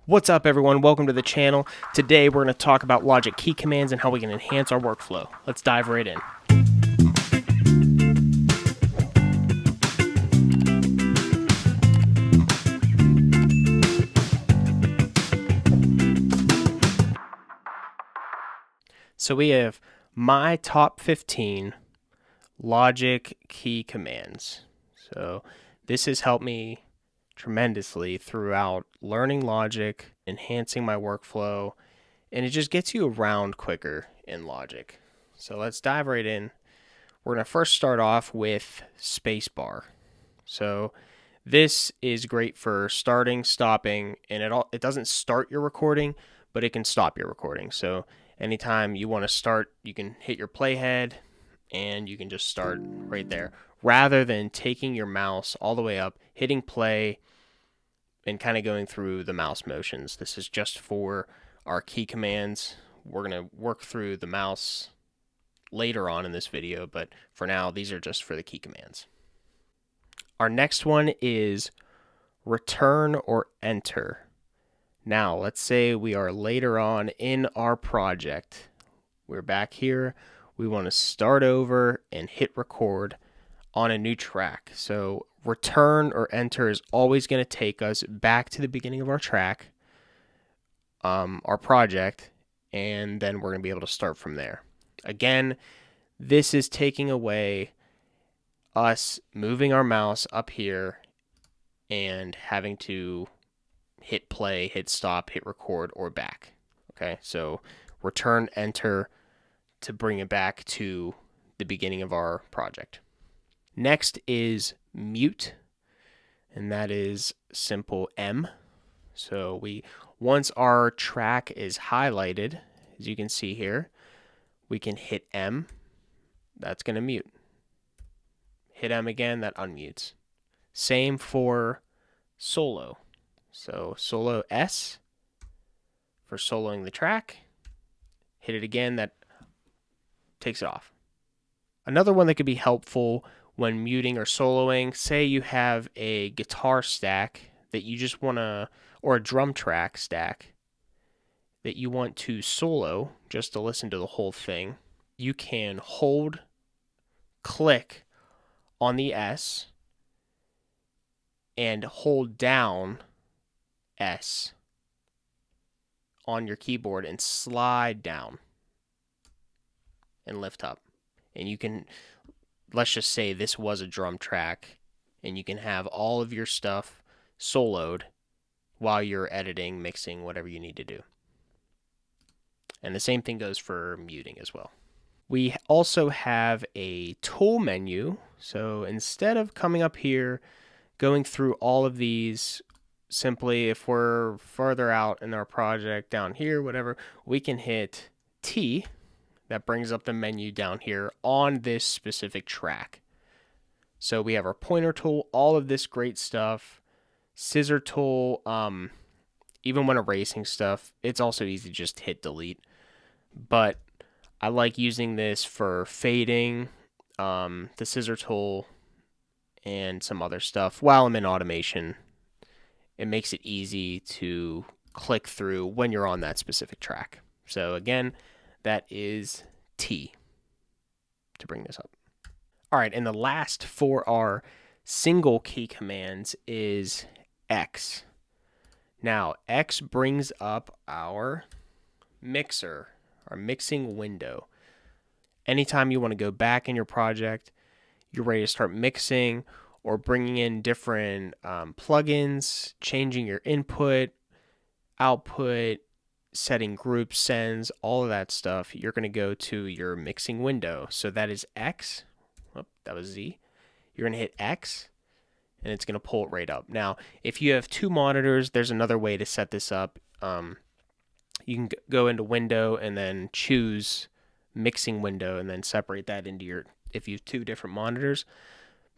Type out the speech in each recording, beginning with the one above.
What's up, everyone? Welcome to the channel. Today we're going to talk about logic key commands and how we can enhance our workflow. Let's dive right in. So we have my top 15 logic key commands. So this has helped me tremendously throughout learning logic, enhancing my workflow, and it just gets you around quicker in logic. So let's dive right in. We're going to first start off with Spacebar. So this is great for starting, stopping, and it doesn't start your recording, but it can stop your recording. So anytime you want to start, you can hit your playhead and you can just start right there, rather than taking your mouse all the way up, hitting play, and kind of going through the mouse motions. This is just for our key commands. We're going to work through the mouse later on in this video, but for now, these are just for the key commands. Our next one is return or enter. Now, let's say we are later on in our project. We're back here. We want to start over and hit record on a new track. So return or enter is always going to take us back to the beginning of our track, our project, and then we're going to be able to start from there. Again, this is taking away us moving our mouse up here and having to hit play, hit stop, hit record, or back. Okay, so return, enter to bring it back to the beginning of our project. Next is mute, and that is simple M. So once our track is highlighted, as you can see here, we can hit M. That's going to mute. Hit M again, that unmutes. Same for solo. So solo S for soloing the track. Hit it again, that takes it off. Another one that could be helpful when muting or soloing, say you have a guitar stack that you just want to, or a drum track stack that you want to solo just to listen to the whole thing, you can hold, click on the S and hold down S on your keyboard and slide down and lift up. And you can, let's just say this was a drum track, and you can have all of your stuff soloed while you're editing, mixing, whatever you need to do. And the same thing goes for muting as well. We also have a tool menu. So instead of coming up here, going through all of these, simply if we're further out in our project down here, whatever, we can hit T. That brings up the menu down here on this specific track. So we have our pointer tool, all of this great stuff, scissor tool, even when erasing stuff, it's also easy to just hit delete. But I like using this for fading, the scissor tool, and some other stuff while I'm in automation. It makes it easy to click through when you're on that specific track. So again, that is T to bring this up. All right, and the last for our single key commands is X. Now, X brings up our mixer, our mixing window. Anytime you want to go back in your project, you're ready to start mixing or bringing in different plugins, changing your input, output, setting groups, sends, all of that stuff, you're going to go to your mixing window. So that is X. Oh, that was Z. You're going to hit X, and it's going to pull it right up. Now, if you have two monitors, there's another way to set this up. You can go into window and then choose mixing window and then separate that into your, if you have two different monitors.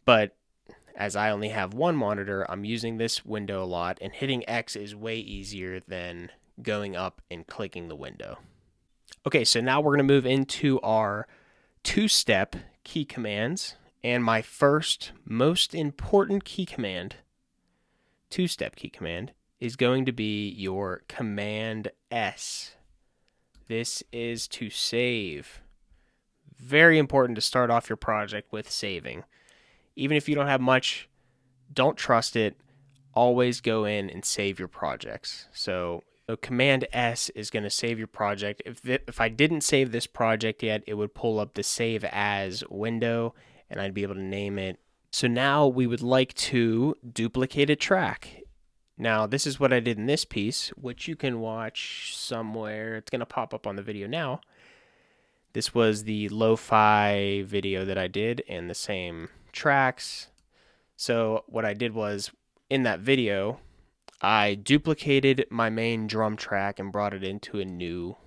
But as I only have one monitor, I'm using this window a lot, and hitting X is way easier than going up and clicking the window. Okay, so now we're going to move into our two-step key commands, and my first most important key command, two-step key command, is going to be your Command S. This is to save. Very important to start off your project with saving. Even if you don't have much, don't trust it. Always go in and save your projects. So Command S is going to save your project. If I didn't save this project yet, it would pull up the Save As window, and I'd be able to name it. So now we would like to duplicate a track. Now, this is what I did in this piece, which you can watch somewhere. It's going to pop up on the video now. This was the lo-fi video that I did and the same tracks. So what I did was, in that video, I duplicated my main drum track and brought it into a new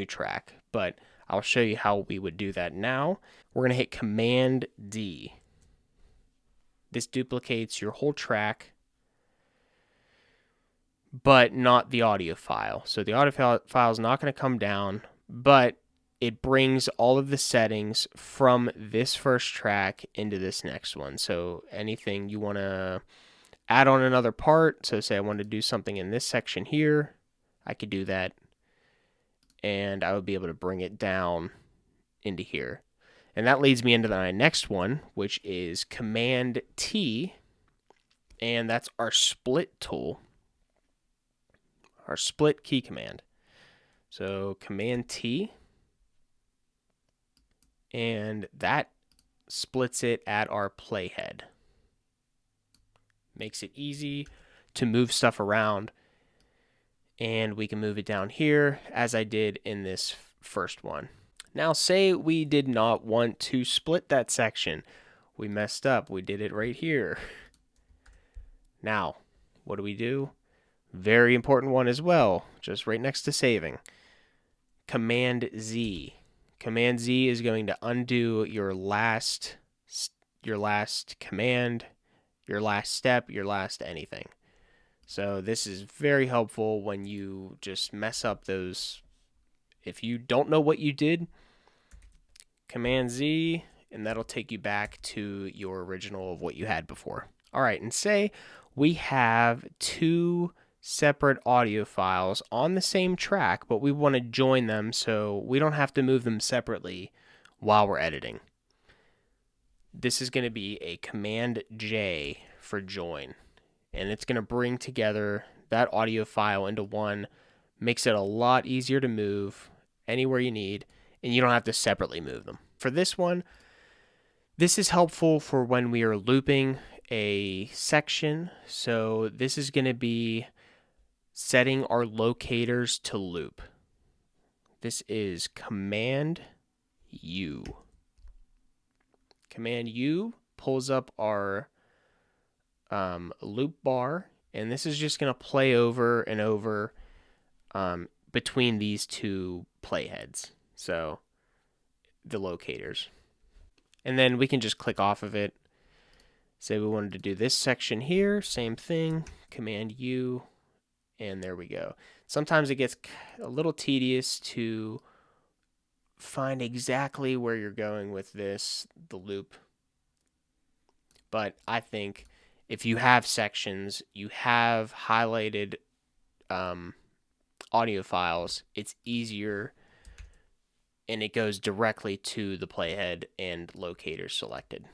track. But I'll show you how we would do that now. We're going to hit Command D. This duplicates your whole track, but not the audio file. So the audio file is not going to come down, but it brings all of the settings from this first track into this next one. So anything you want to add on another part, so say I want to do something in this section here, I could do that, and I would be able to bring it down into here. And that leads me into my next one, which is Command T, and that's our split tool. Our split key command. So Command T, and that splits it at our playhead. Makes it easy to move stuff around, and we can move it down here as I did in this first one. Now say we did not want to split that section. We messed up. We did it right here. Now, what do? Very important one as well, just right next to saving. Command Z. Command Z is going to undo your last command, your last step, your last anything. So this is very helpful when you just mess up those. If you don't know what you did, Command Z, and that'll take you back to your original of what you had before. All right, and say we have two separate audio files on the same track, but we want to join them so we don't have to move them separately while we're editing. This is going to be a Command J for join, and it's going to bring together that audio file into one, makes it a lot easier to move anywhere you need, and you don't have to separately move them. For this one, this is helpful for when we are looping a section. So this is going to be setting our locators to loop. This is Command U. Command U pulls up our loop bar, and this is just going to play over and over between these two playheads. So the locators. And then we can just click off of it. Say we wanted to do this section here, same thing, Command U, and there we go. Sometimes it gets a little tedious to find exactly where you're going with this, the loop. But I think if you have sections, you have highlighted audio files, it's easier, and it goes directly to the playhead and locator selected.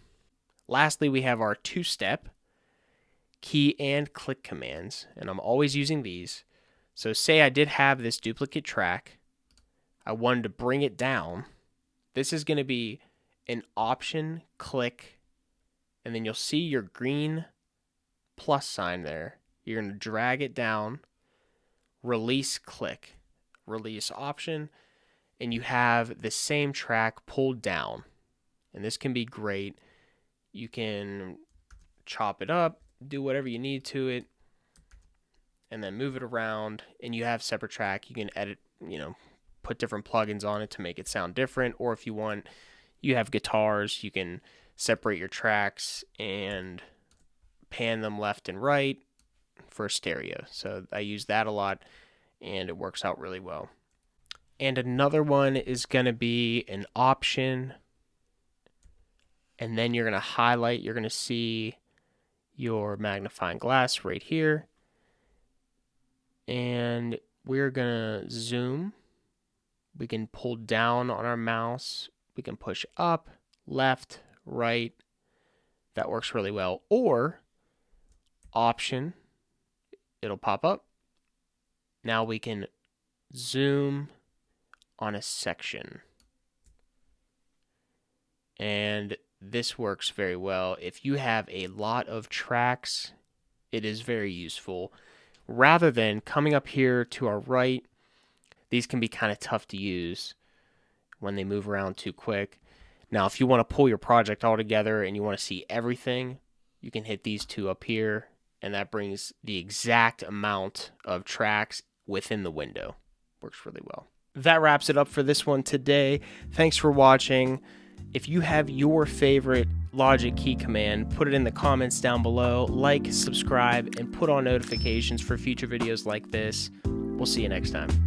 Lastly, we have our two-step key and click commands, and I'm always using these. So say I did have this duplicate track, I wanted to bring it down. This is going to be an option, click, and then you'll see your green plus sign there. You're going to drag it down, release, click, release option, and you have the same track pulled down. And this can be great. You can chop it up, do whatever you need to it, and then move it around, and you have separate track. You can edit, put different plugins on it to make it sound different, or if you want, you have guitars, you can separate your tracks and pan them left and right for stereo. So I use that a lot, and it works out really well. And another one is going to be an option, and then you're going to highlight, you're going to see your magnifying glass right here, and we're gonna zoom. We can pull down on our mouse. We can push up, left, right. That works really well. Or Option, it'll pop up. Now we can zoom on a section. And this works very well. If you have a lot of tracks, it is very useful. Rather than coming up here to our right, these can be kind of tough to use when they move around too quick. Now, if you want to pull your project all together and you want to see everything, you can hit these two up here, and that brings the exact amount of tracks within the window. Works really well. That wraps it up for this one today. Thanks for watching. If you have your favorite Logic key command, put it in the comments down below. Like, subscribe, and put on notifications for future videos like this. We'll see you next time.